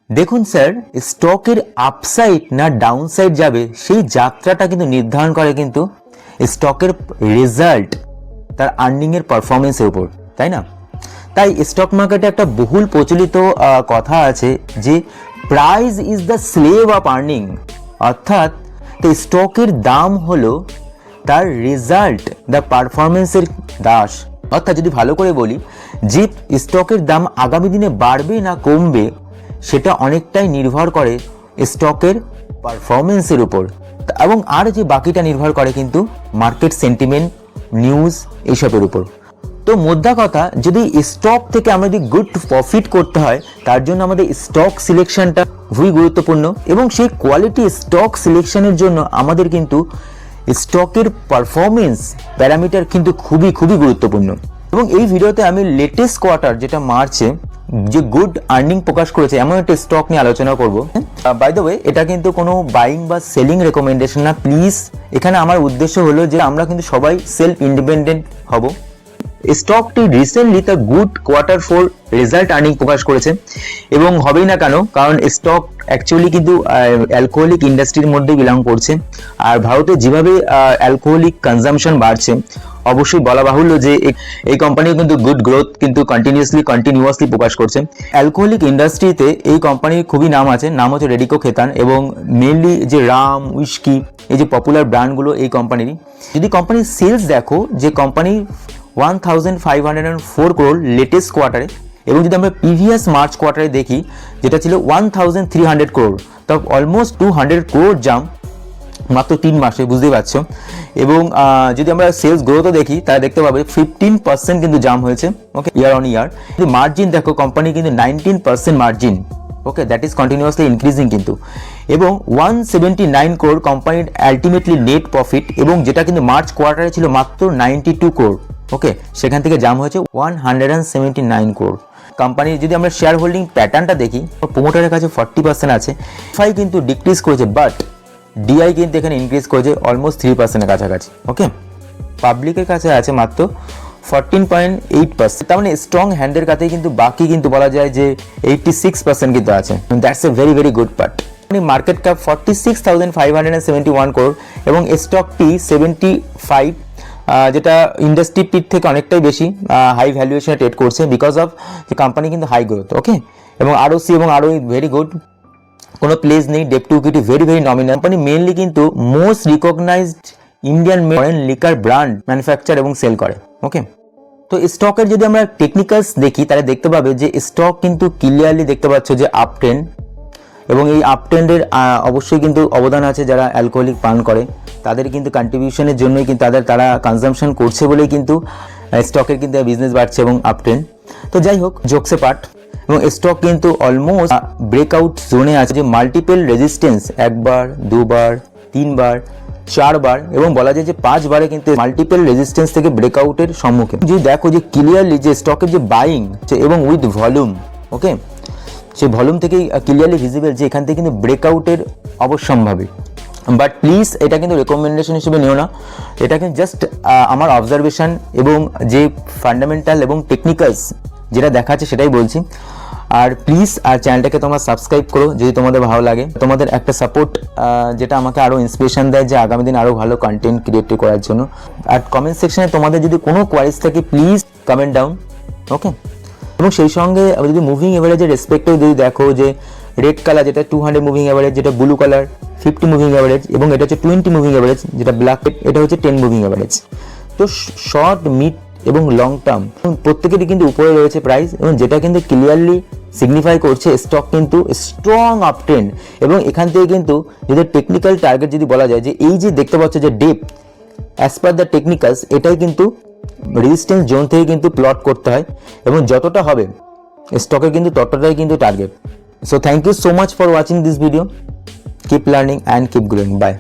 দেখুন স্যার, স্টকের আপসাইড না ডাউনসাইড যাবে সেই যাত্রাটা কিন্তু নির্ধারণ করে কিন্তু স্টকের রেজাল্ট, তার আর্নিংয়ের পারফরমেন্সের উপর, তাই না? তাই স্টক মার্কেটে একটা বহুল প্রচলিত কথা আছে যে price is the slave of earning, অর্থাৎ স্টকের দাম হলো তার রেজাল্ট, দ্য পারফরমেন্সের দাস। অর্থাৎ যদি ভালো করে বলি যে স্টকের দাম আগামী দিনে বাড়বে না কমবে সেটা অনেকটাই নির্ভর করে স্টকের পারফরমেন্সের উপর, এবং আর যে বাকিটা নির্ভর করে কিন্তু মার্কেট সেন্টিমেন্ট, নিউজ এইসবের উপর। তো মোদ্দা কথা, যদি স্টক থেকে আমরা যদি গুড প্রফিট করতে হয় তার জন্য আমাদের স্টক সিলেকশনটা খুবই গুরুত্বপূর্ণ, এবং সেই কোয়ালিটি স্টক সিলেকশনের জন্য আমাদের কিন্তু স্টকের পারফরমেন্স প্যারামিটার কিন্তু খুবই গুরুত্বপূর্ণ। এবং এই ভিডিওতে আমি লেটেস্ট কোয়ার্টার যেটা মার্চে যে গুড আর্নিং প্রকাশ করেছে এমন একটা স্টক নিয়ে আলোচনা করব। বাই দ্য ওয়ে, এটা কিন্তু কোনো বাইং বা সেলিং রেকমেন্ডেশন না, প্লিজ। এখানে আমার উদ্দেশ্য হলো যে আমরা কিন্তু সবাই সেলফ ইন্ডিপেন্ডেন্ট হব। স্টকটি রিসেন্টলি তার গুড কোয়ার্টার 4 রেজাল্ট আর্নিং প্রকাশ করেছে, এবং হবেই না কেন, কারণ স্টক অ্যাকচুয়ালি কিন্তু অ্যালকোহলিক ইন্ডাস্ট্রির মধ্যে বিলং করছে। আর ভারতে যেভাবে অ্যালকোহলিক কনজাম্পশন বাড়ছে, অবশ্যই বলা বাহুল্য যে এই কোম্পানি কিন্তু গুড গ্রোথ কিন্তু কন্টিনিউয়াসলি প্রকাশ করছে। অ্যালকোহলিক ইন্ডাস্ট্রিতে এই কোম্পানির খুবই নাম আছে, নাম হচ্ছে রেডিকো খেতান, এবং মেনলি যে রাম, উইস্কি, এই যে পপুলার ব্র্যান্ডগুলো এই কোম্পানিরই। যদি কোম্পানির সেলস দেখো, যে কোম্পানি 1504 crore লেটেস্ট কোয়ার্টারে, এবং যদি আমরা প্রিভিয়াস মার্চ কোয়ার্টারে দেখি যেটা ছিল 1300 crore, তো অলমোস্ট 200 crore জাম্প মাত্র 3 মাসে, বুঝতেই পারছো। এবং যদি আমরা সেলস গ্রোথও দেখি তাহলে দেখতে পাবে 15% কিন্তু জাম্প হয়েছে, ওকে, ইয়ার অন ইয়ার। যদি মার্জিন দেখো, কোম্পানি কিন্তু 19% margin, okay, that is continuously increasing কিন্তু। এবং 179 crore কোম্পানির আলটিমেটলি নেট প্রফিট, এবং যেটা কিন্তু মার্চ কোয়ার্টারে ছিল মাত্র 92 crore, ওকে, সেখান থেকে জাম্প হয়েছে 179 crore। কোম্পানির যদি আমরা শেয়ার হোল্ডিং প্যাটার্নটা দেখি, প্রোমোটারের কাছে 40% আছে, এফআই কিন্তু ডিক্রিজ করেছে, বাট ডিআই কিন্তু এখানে ইনক্রিজ করেছে অলমোস্ট 3%-এর কাছাকাছি, ওকে। পাবলিকের কাছে আছে মাত্র 14.8%, তার মানে স্ট্রং হ্যান্ডের কাছে কিন্তু বাকি কিন্তু বলা যায় যে 86% কিন্তু আছে। That's a very good part. Market cap 46,571 crore, এবং স্টকটি 75, যেটা ইন্ডাস্ট্রি পিট থেকে অনেকটাই বেশি হাই ভ্যালুয়েশনে ট্রেড করছে, বিকজ অফ যে কোম্পানি কিন্তু হাই গ্রোথ, ওকে, এবং আরওসি এবং আরও ভেরি গুড, কোনো প্লেস নেই, debt to equity very nominal. Company mainly কিন্তু most recognised Indian foreign liquor brand manufacture এবং সেল করে, ওকে। তো স্টকের যদি আমরা টেকনিক্যালস দেখি তাহলে দেখতে পাবে যে স্টক কিন্তু ক্লিয়ারলি দেখতে পাচ্ছ যে আপ ট্রেন্ড, এবং এই আপ ট্রেন্ডের অবশ্যই কিন্তু অবদান আছে যারা অ্যালকোহলিক পান করে, তাদের কিন্তু কন্ট্রিবিউশনের জন্যই কিন্তু তারা কনজাম্পশন করছে বলেই কিন্তু স্টকের কিন্তু বিজনেস বাড়ছে এবং আপ ট্রেন্ড। তো যাই হোক, জোকসে পার্ট, এবং স্টক কিন্তু অলমোস্ট ব্রেকআউট জোনে আছে, যে মাল্টিপল রেজিস্ট্যান্স 1 বার 2 বার 3 বার 4 বার, এবং বলা যায় যে 5 বারে কিন্তু মাল্টিপল রেজিস্ট্যান্স থেকে ব্রেকআউটের সম্মুখে। যদি দেখো যে ক্লিয়ারলি যে স্টকের যে বাইং এবং উইথ ভলিউম, ওকে, সেই ভলিউম থেকেই ক্লিয়ারলি ভিজিবল যে এখান থেকে কিন্তু ব্রেকআউটের অবশ্যম্ভাবী। বাট প্লিজ এটা কিন্তু রেকমেন্ডেশন হিসেবে নিও না, এটা কিন্তু জাস্ট আমার অবজারভেশন এবং যে ফান্ডামেন্টাল এবং টেকনিক্যালস যেটা দেখাচ্ছে সেটাই বলছি। আর প্লিজ চ্যানেলটাকে তোমরা সাবস্ক্রাইব করো যদি তোমাদের ভালো লাগে। তোমাদের একটা সাপোর্ট যেটা আমাকে আরও ইন্সপিরেশন দেয় যে আগামী দিন আরও ভালো কন্টেন্ট ক্রিয়েট করার জন্য। আর কমেন্ট সেকশনে তোমাদের যদি কোনো কোয়ারিজ থাকে প্লিজ কমেন্ট ডাউন, ওকে। এবং সেই সঙ্গে যদি মুভিং এভারেজের রেসপেক্টেও যদি দেখো যে রেড কালার যেটা 200 মুভিং এভারেজ, যেটা ব্লু কালার 50 মুভিং এভারেজ, এবং এটা হচ্ছে 20 মুভিং এভারেজ, যেটা ব্ল্যাক এটা হচ্ছে 10 মুভিং এভারেজ। তো শর্ট, মিড এবং লং টার্ম প্রত্যেকেরই কিন্তু উপরে রয়েছে প্রাইস, এবং যেটা কিন্তু ক্লিয়ারলি সিগনিফাই করছে স্টক কিন্তু স্ট্রং আপ ট্রেন্ড। এবং এখান থেকে কিন্তু যদি টেকনিক্যাল টার্গেট যদি বলা যায় যে এই যে দেখতে পাচ্ছ যে ডেপ অ্যাজ পার দ্য টেকনিক্যালস, এটাই কিন্তু রেজিস্ট্যান্স জোন থেকে কিন্তু প্লট করতে হয়, এবং যতটা হবে স্টকের কিন্তু ততটাই কিন্তু target. So thank you so much for watching this video. Keep learning and keep growing. By.